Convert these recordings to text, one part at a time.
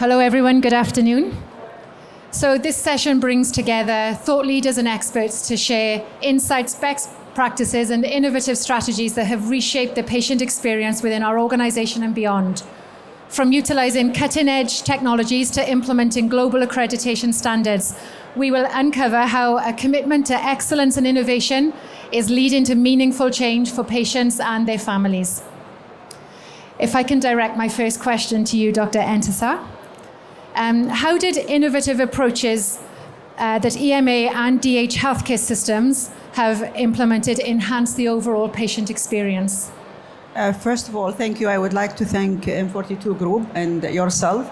Hello everyone, good afternoon. So this session brings together thought leaders and experts to share insights, best practices and innovative strategies that have reshaped the patient experience within our organization and beyond. From utilizing cutting-edge technologies to implementing global accreditation standards, we will uncover how a commitment to excellence and innovation is leading to meaningful change for patients and their families. If I can direct my first question to you, Dr. Entesar. How did innovative approaches that EMA and DH healthcare systems have implemented enhance the overall patient experience? First of all, thank you. I would like to thank M42 Group and yourself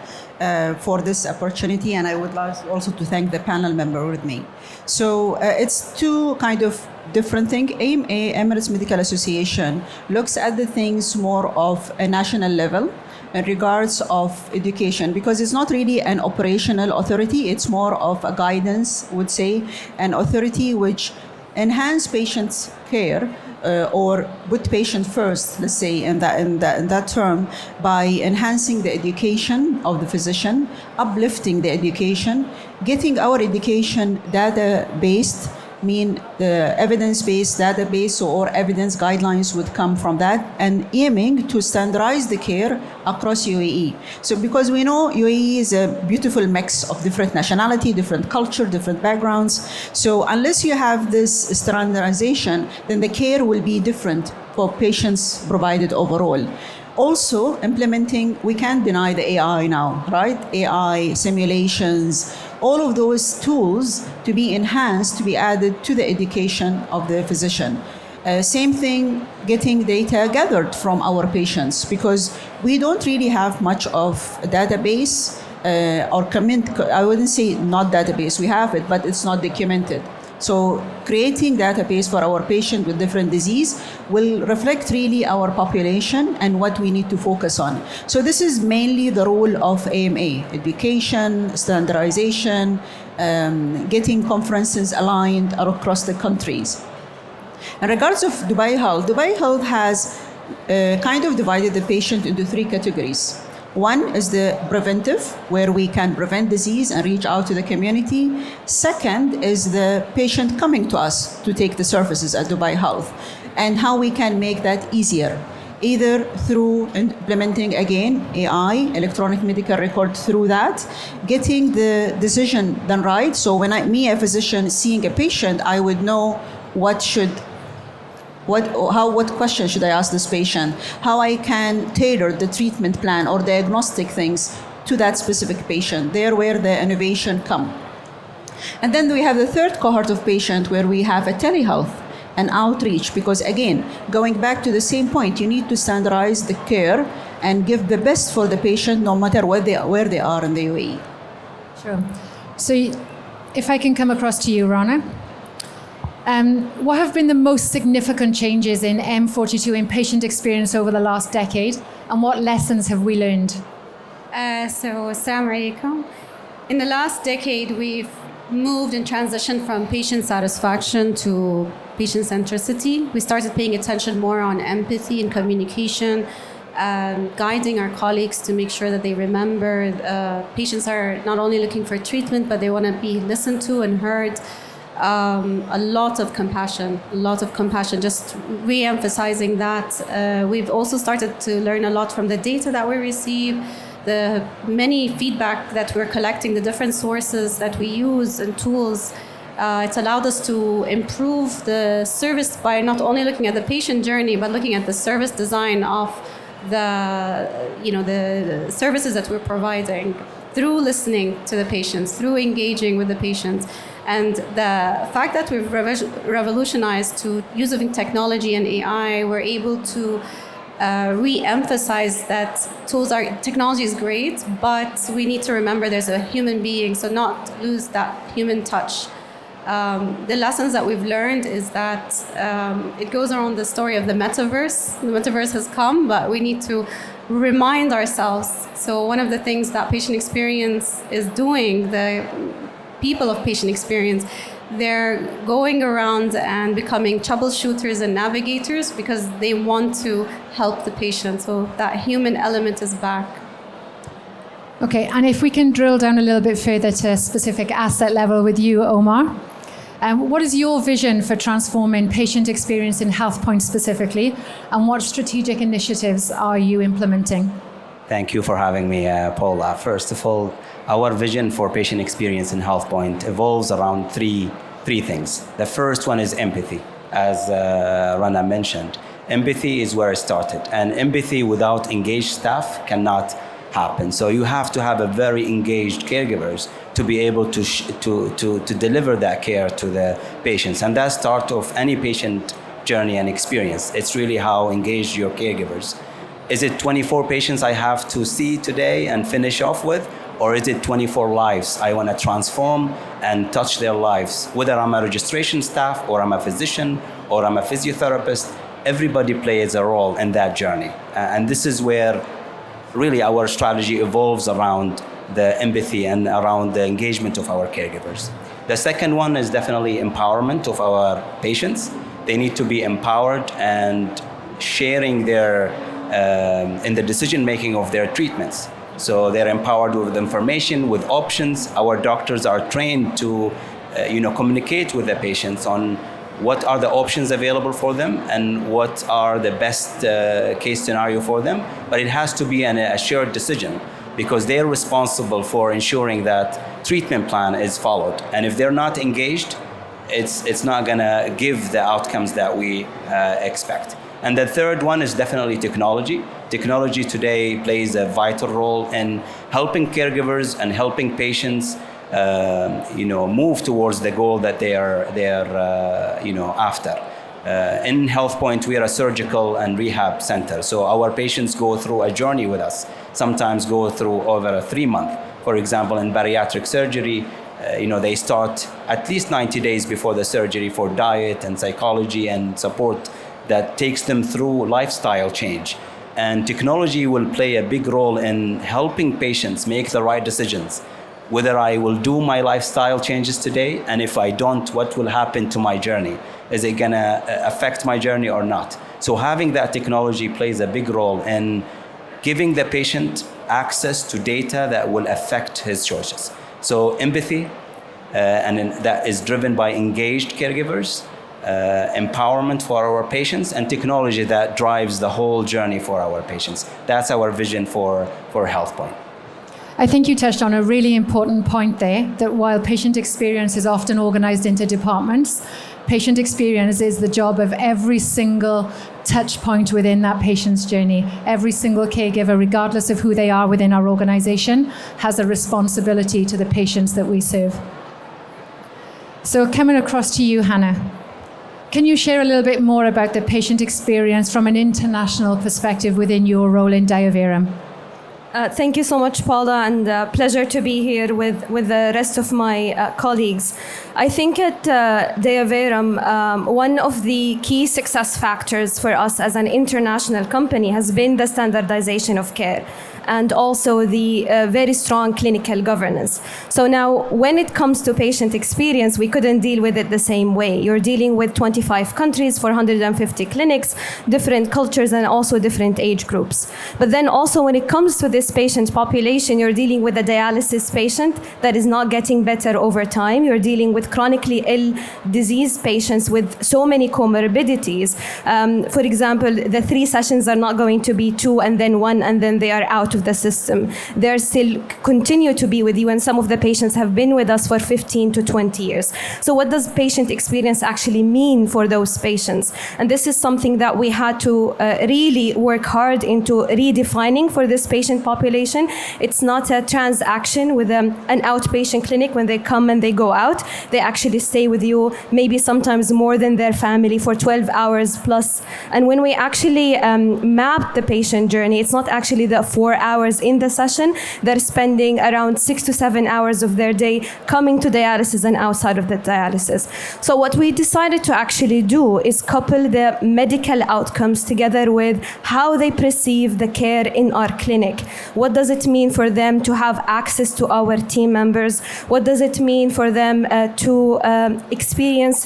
for this opportunity, and I would like also to thank the panel member with me. So it's two kind of different things. AMA, Emirates Medical Association, looks at the things more of a national level in regards of education, because it's not really an operational authority, it's more of a guidance, would say, an authority which enhance patients' care or put patient first, let's say, in that term, by enhancing the education of the physician, uplifting the education, getting our education data-based, mean the evidence-based database or evidence guidelines would come from that, and aiming to standardize the care across UAE. So because we know UAE is a beautiful mix of different nationality, different culture, different backgrounds. So unless you have this standardization, then the care will be different for patients provided overall. Also implementing, we can't deny the AI now, right? AI, simulations, all of those tools to be enhanced, to be added to the education of the physician. Same thing, getting data gathered from our patients, because we don't really have much of a database or I wouldn't say not database, we have it, but it's not documented. So creating database for our patient with different disease will reflect really our population and what we need to focus on. So this is mainly the role of AMA, education, standardization, getting conferences aligned across the countries. In regards of Dubai Health has kind of divided the patient into three categories. One is the preventive, where we can prevent disease and reach out to the community. Second is the patient coming to us to take the services at Dubai Health, and how we can make that easier, either through implementing, again, AI, electronic medical record, through that, getting the decision done right. So when a physician seeing a patient, I would know what question should I ask this patient? How I can tailor the treatment plan or diagnostic things to that specific patient, there where the innovation come. And then we have the third cohort of patient where we have a telehealth and outreach, because again, going back to the same point, you need to standardize the care and give the best for the patient no matter where they are in the UAE. Sure. So if I can come across to you, Rana. What have been the most significant changes in M42 in patient experience over the last decade, and what lessons have we learned? Assalamu alaikum. In the last decade, we've moved and transitioned from patient satisfaction to patient centricity. We started paying attention more on empathy and communication, guiding our colleagues to make sure that they remember patients are not only looking for treatment, but they want to be listened to and heard. A lot of compassion, just re-emphasizing that. We've also started to learn a lot from the data that we receive, the many feedback that we're collecting, the different sources that we use and tools. It's allowed us to improve the service by not only looking at the patient journey, but looking at the service design of the services that we're providing, through listening to the patients, through engaging with the patients. And the fact that we've revolutionized to using technology and AI, we're able to re-emphasize that technology is great, but we need to remember there's a human being, so not lose that human touch. The lessons that we've learned is that it goes around the story of the metaverse. The metaverse has come, but we need to remind ourselves. So one of the things that patient experience is doing, the people of patient experience, they're going around and becoming troubleshooters and navigators because they want to help the patient. So that human element is back. Okay, and if we can drill down a little bit further to a specific asset level with you, Omar. What is your vision for transforming patient experience in HealthPoint specifically, and what strategic initiatives are you implementing? Thank you for having me, Paula. First of all, our vision for patient experience in HealthPoint evolves around three things. The first one is empathy, as Rana mentioned. Empathy is where it started, and empathy without engaged staff cannot happen. So you have to have a very engaged caregivers to be able to deliver that care to the patients, and that's start of any patient journey and experience. It's really how engaged your caregivers. Is it 24 patients I have to see today and finish off with? Or is it 24 lives I want to transform and touch their lives? Whether I'm a registration staff, or I'm a physician, or I'm a physiotherapist, everybody plays a role in that journey. And this is where really our strategy evolves around the empathy and around the engagement of our caregivers. The second one is definitely empowerment of our patients. They need to be empowered and sharing their in the decision-making of their treatments. So they're empowered with information, with options. Our doctors are trained to communicate with the patients on what are the options available for them and what are the best case scenario for them. But it has to be a shared decision, because they're responsible for ensuring that treatment plan is followed. And if they're not engaged, it's not gonna give the outcomes that we expect. And the third one is definitely technology. Technology today plays a vital role in helping caregivers and helping patients move towards the goal that they are after. In HealthPoint, we are a surgical and rehab center. So our patients go through a journey with us, sometimes go through over a 3-month. For example, in bariatric surgery, they start at least 90 days before the surgery for diet and psychology and support that takes them through lifestyle change. And technology will play a big role in helping patients make the right decisions. Whether I will do my lifestyle changes today, and if I don't, what will happen to my journey? Is it gonna affect my journey or not? So having that technology plays a big role in giving the patient access to data that will affect his choices. So empathy, and that is driven by engaged caregivers, empowerment for our patients, and technology that drives the whole journey for our patients. That's our vision for HealthPoint. I think you touched on a really important point there, that while patient experience is often organized into departments, patient experience is the job of every single touch point within that patient's journey. Every single caregiver, regardless of who they are within our organization, has a responsibility to the patients that we serve. So coming across to you, Hanaa, can you share a little bit more about the patient experience from an international perspective within your role in Diaverum? Thank you so much, Paula, and pleasure to be here with the rest of my colleagues. I think at Diaverum, one of the key success factors for us as an international company has been the standardization of care, and also the very strong clinical governance. So now, when it comes to patient experience, we couldn't deal with it the same way. You're dealing with 25 countries, 450 clinics, different cultures, and also different age groups. But then also, when it comes to this patient population, you're dealing with a dialysis patient that is not getting better over time. You're dealing with chronically ill, diseased patients with so many comorbidities. For example, the 3 sessions are not going to be 2 and then 1 and then they are out of the system. They're still continue to be with you, and some of the patients have been with us for 15 to 20 years. So what does patient experience actually mean for those patients? And this is something that we had to really work hard into redefining for this patient population. It's not a transaction with an outpatient clinic. When they come and they go out, they actually stay with you, maybe sometimes more than their family, for 12 hours plus. And when we actually map the patient journey, it's not actually the 4 hours in the session. They're spending around 6 to 7 hours of their day coming to dialysis and outside of the dialysis. So what we decided to actually do is couple the medical outcomes together with how they perceive the care in our clinic. What does it mean for them to have access to our team members? What does it mean for them to experience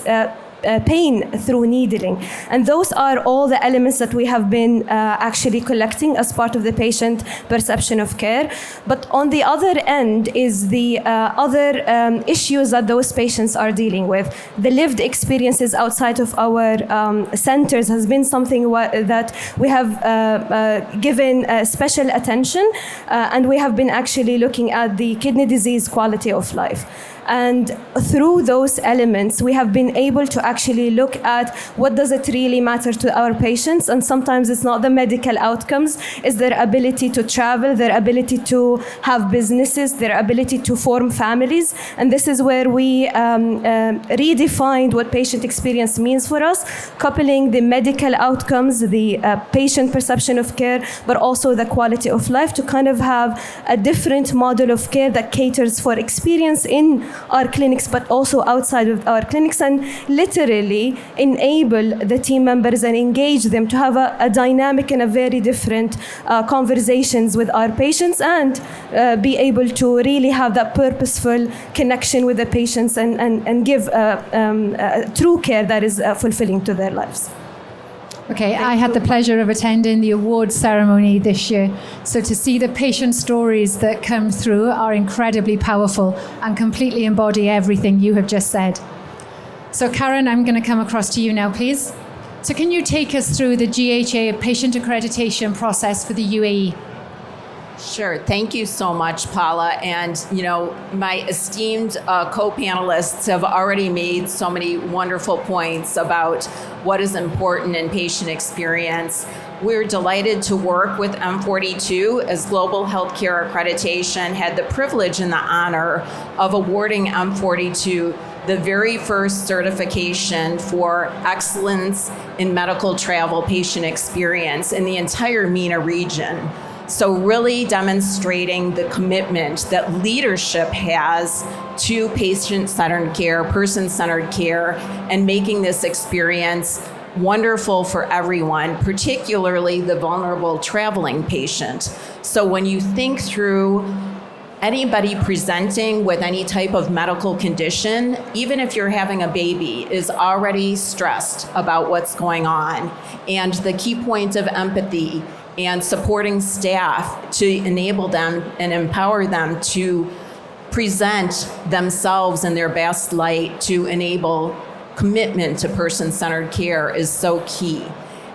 pain through needling. And those are all the elements that we have been actually collecting as part of the patient perception of care. But on the other end is the other issues that those patients are dealing with. The lived experiences outside of our centers has been something that we have given special attention, and we have been actually looking at the kidney disease quality of life. And through those elements, we have been able to actually look at what does it really matter to our patients. And sometimes it's not the medical outcomes, it's their ability to travel, their ability to have businesses, their ability to form families. And this is where we redefined what patient experience means for us, coupling the medical outcomes, the patient perception of care, but also the quality of life, to kind of have a different model of care that caters for experience in our clinics, but also outside of our clinics, and literally enable the team members and engage them to have a dynamic and a very different conversations with our patients, and be able to really have that purposeful connection with the patients and give true care that is fulfilling to their lives. Okay, I had the pleasure of attending the awards ceremony this year. So to see the patient stories that come through are incredibly powerful and completely embody everything you have just said. So Karen, I'm going to come across to you now, please. So can you take us through the GHA patient accreditation process for the UAE? Sure. Thank you so much, Paula. And, you know, my esteemed co-panelists have already made so many wonderful points about what is important in patient experience. We're delighted to work with M42 as Global Healthcare Accreditation had the privilege and the honor of awarding M42 the very first certification for excellence in medical travel patient experience in the entire MENA region. So really demonstrating the commitment that leadership has to patient-centered care, person-centered care, and making this experience wonderful for everyone, particularly the vulnerable traveling patient. So when you think through anybody presenting with any type of medical condition, even if you're having a baby, is already stressed about what's going on. And the key point of empathy and supporting staff to enable them and empower them to present themselves in their best light to enable commitment to person-centered care is so key.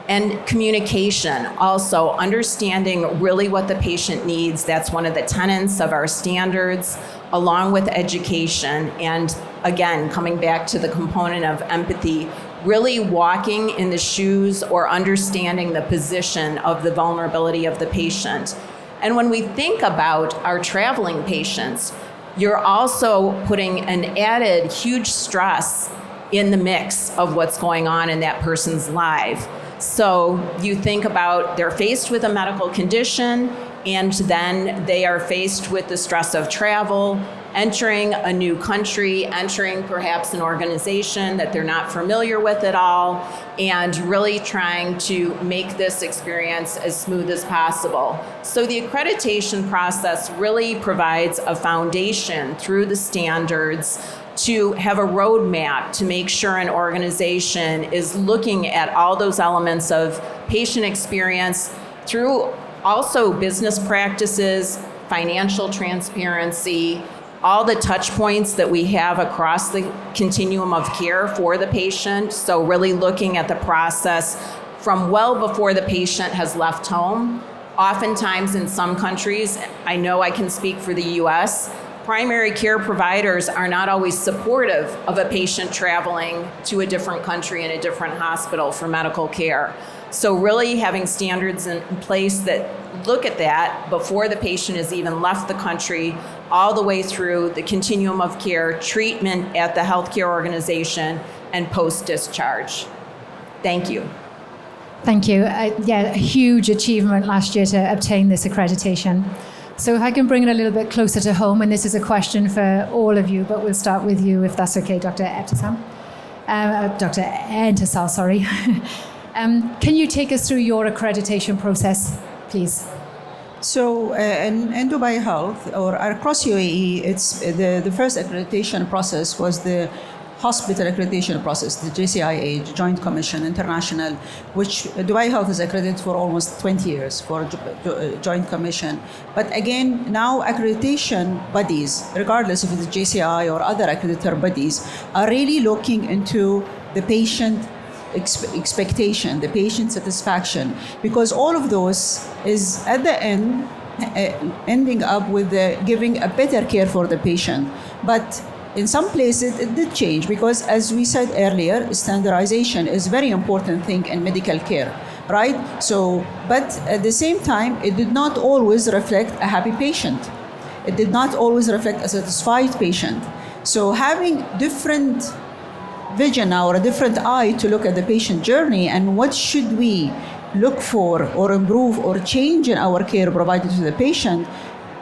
And communication, also understanding really what the patient needs. That's one of the tenets of our standards, along with education. And again, coming back to the component of empathy, really walking in the shoes or understanding the position of the vulnerability of the patient. And when we think about our traveling patients, you're also putting an added huge stress in the mix of what's going on in that person's life. So you think about they're faced with a medical condition, and then they are faced with the stress of travel, entering a new country, entering perhaps an organization that they're not familiar with at all, and really trying to make this experience as smooth as possible. So the accreditation process really provides a foundation through the standards to have a roadmap to make sure an organization is looking at all those elements of patient experience through also business practices, financial transparency, all the touch points that we have across the continuum of care for the patient. So really looking at the process from well before the patient has left home. Oftentimes in some countries, I know I can speak for the US, primary care providers are not always supportive of a patient traveling to a different country and a different hospital for medical care. So really having standards in place that look at that before the patient has even left the country, all the way through the continuum of care, treatment at the healthcare organization, and post-discharge. Thank you. Thank you. Yeah, a huge achievement last year to obtain this accreditation. So if I can bring it a little bit closer to home, and this is a question for all of you, but we'll start with you if that's okay, Dr. Dr. Entesar, sorry. Can you take us through your accreditation process, please? So in Dubai Health or across UAE, it's the first accreditation process was the hospital accreditation process, the JCIA, Joint Commission International, which Dubai Health is accredited for almost 20 years for Joint Commission. But again, now accreditation bodies, regardless if it's JCI or other accreditor bodies, are really looking into the patient expectation, the patient satisfaction, because all of those is at the end ending up with giving a better care for the patient. But in some places it did change, because as we said earlier, standardization is a very important thing in medical care, right? So, but at the same time, it did not always reflect a happy patient. It did not always reflect a satisfied patient. So having different vision now, or a different eye to look at the patient journey and what should we look for or improve or change in our care provided to the patient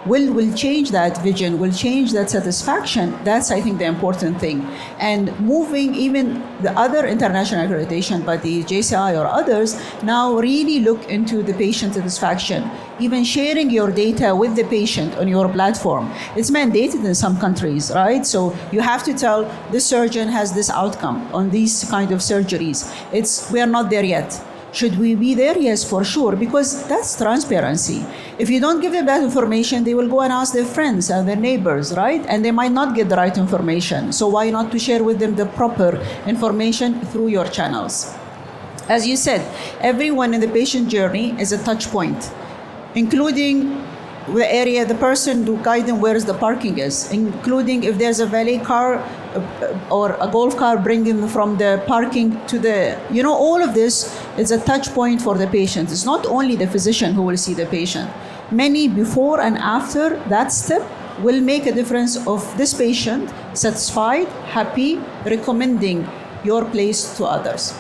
will change that vision, will change that satisfaction. That's, I think, the important thing. And moving even the other international accreditation bodies, JCI or others, now really look into the patient satisfaction. Even sharing your data with the patient on your platform. It's mandated in some countries, right? So you have to tell the surgeon has this outcome on these kind of surgeries. We are not there yet. Should we be there? Yes, for sure, because that's transparency. If you don't give them that information, they will go and ask their friends and their neighbors, right? And they might not get the right information. So why not to share with them the proper information through your channels? As you said, everyone in the patient journey is a touch point, including the area, the person to guide them where the parking is, including if there's a valet car or a golf car bringing them from the parking to the, all of this is a touch point for the patient. It's not only the physician who will see the patient. Many before and after that step will make a difference of this patient satisfied, happy, recommending your place to others.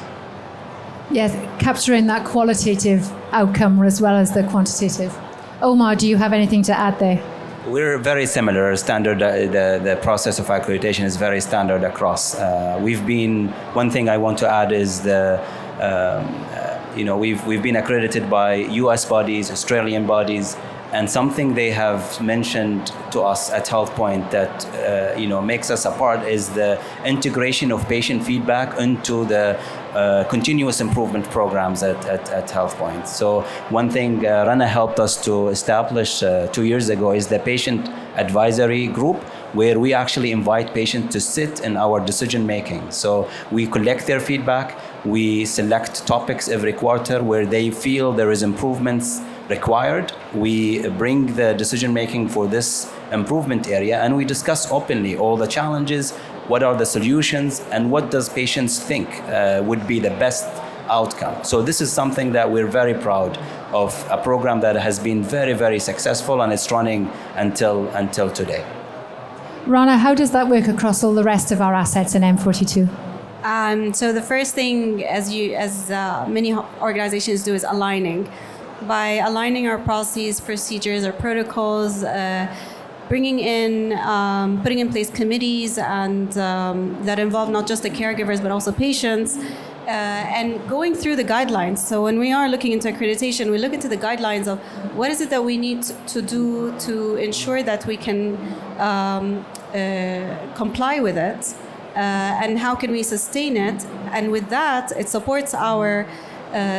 Yes, capturing that qualitative outcome as well as the quantitative. Omar, do you have anything to add there? We're very similar. The process of accreditation is very standard across. One thing I want to add is we've been accredited by US bodies, Australian bodies, and something they have mentioned to us at HealthPoint that makes us apart is the integration of patient feedback into the continuous improvement programs at HealthPoint. So one thing Rana helped us to establish 2 years ago is the patient advisory group, where we actually invite patients to sit in our decision making. So we collect their feedback, we select topics every quarter where they feel there is improvements required. We bring the decision making for this improvement area, and we discuss openly all the challenges, what are the solutions, and what does patients think would be the best outcome. So this is something that we're very proud of, a program that has been very, very successful, and it's running until today. Rana, how does that work across all the rest of our assets in M42? So the first thing, as many organizations do, is aligning. By aligning our policies, procedures, or protocols, putting in place committees and that involve not just the caregivers but also patients, and going through the guidelines. So when we are looking into accreditation, we look into the guidelines of what is it that we need to do to ensure that we can comply with it, and how can we sustain it. And with that, it supports our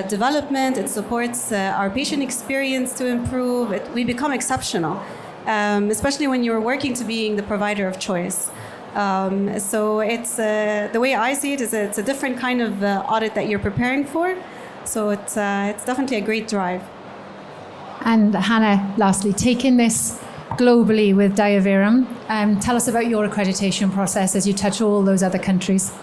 development, it supports our patient experience to improve. We become exceptional, especially when you're working to being the provider of choice. So it's the way I see it is it's a different kind of audit that you're preparing for. So it's definitely a great drive. And Hanaa, lastly, taking this globally with Diaverum, tell us about your accreditation process as you touch all those other countries.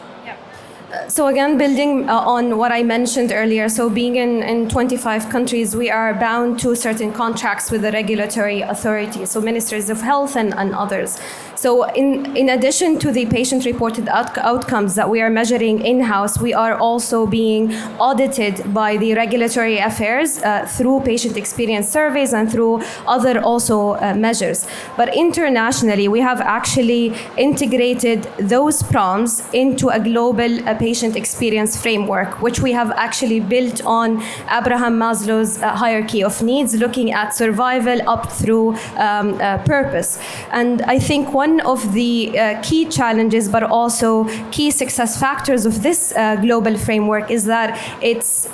So again, building on what I mentioned earlier, so being in 25 countries, we are bound to certain contracts with the regulatory authorities, so ministries of health and others. So in addition to the patient-reported outcomes that we are measuring in-house, we are also being audited by the regulatory affairs through patient experience surveys and through other also measures. But internationally, we have actually integrated those prompts into a global patient patient experience framework, which we have actually built on Abraham Maslow's hierarchy of needs, looking at survival up through purpose. And I think one of the key challenges, but also key success factors of this global framework is that it's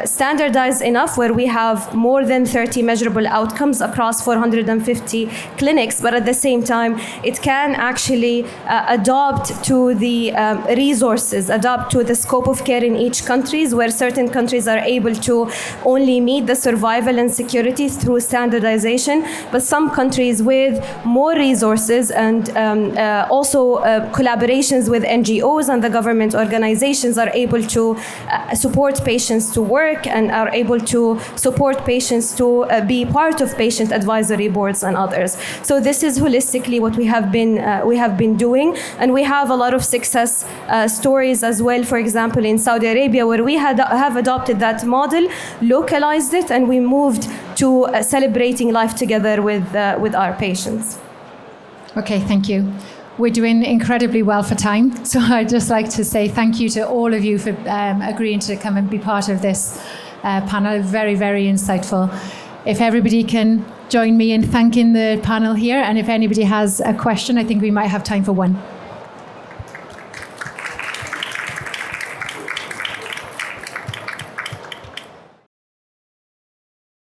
standardized enough where we have more than 30 measurable outcomes across 450 clinics, but at the same time, it can actually adopt to the resources, adapt to the scope of care in each countries, where certain countries are able to only meet the survival and security through standardization, but some countries with more resources and also collaborations with NGOs and the government organizations are able to support patients to work and are able to support patients to be part of patient advisory boards and others. So this is holistically what we have been doing, and we have a lot of success stories as well. For example, in Saudi Arabia, where we have adopted that model, localized it, and we moved to celebrating life together with our patients. Okay, thank you. We're doing incredibly well for time, so I'd just like to say thank you to all of you for agreeing to come and be part of this panel. Very, very insightful. If everybody can join me in thanking the panel here, and if anybody has a question, I think we might have time for one.